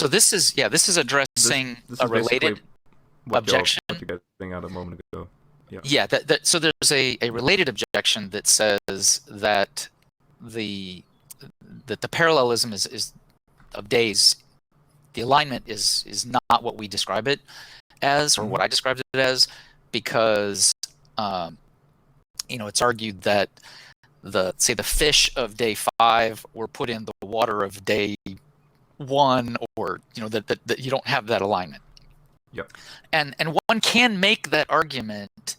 So this is addressing This a is basically related objection. what you're getting at a moment ago. Yeah. Yeah, so there's a related objection that says that the the parallelism is of days, the alignment is not what we describe it as, or what I described it as, because it's argued that the fish of day 5 were put in the water of day 1, or that you don't have that alignment. Yep. And one can make that argument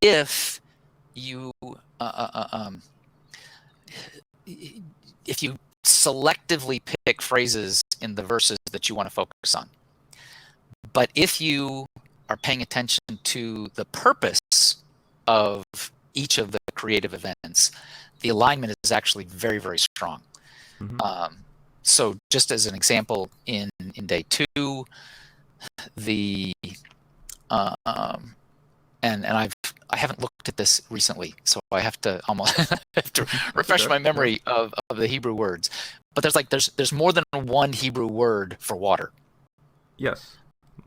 if you if you selectively pick phrases in the verses that you want to focus on. But if you are paying attention to the purpose of each of the creative events, the alignment is actually very, very strong. So just as an example, in day 2, the and I haven't looked at this recently, so I have to almost have to refresh my memory of the Hebrew words. But there's more than one Hebrew word for water. Yes.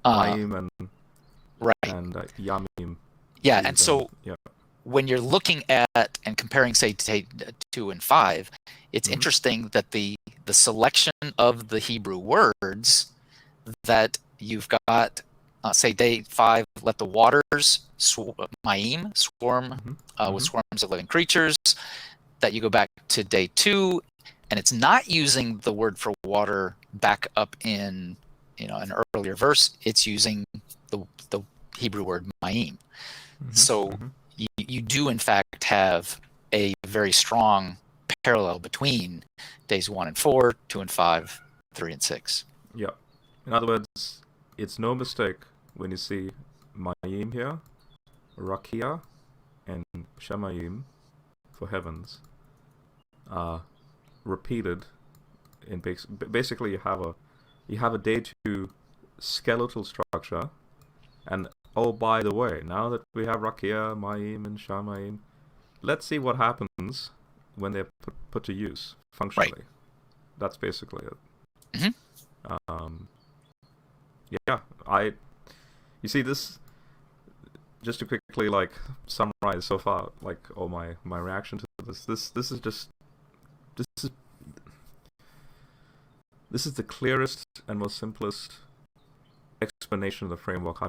Ma'im and Yamim. Yeah, and so when you're looking at and comparing, say, 2 and 5, it's interesting that the selection of the Hebrew words that you've got, say, day 5, let the waters, ma'im, swarm with swarms of living creatures, that you go back to day 2, and it's not using the word for water back up in an earlier verse. It's using the Hebrew word ma'im. So you do in fact have a very strong parallel between days 1 and 4, 2 and 5, 3 and 6. Yeah. In other words, it's no mistake when you see ma'im here, rakia, and shamayim for heavens repeated in basically you have a day 2 skeletal structure, and oh, by the way, now that we have rakia, ma'im, and shamayim, let's see what happens when they're put to use functionally. Right. That's basically it. You see this, just to quickly summarize so far, all my reaction to this is the clearest and most simplest explanation of the framework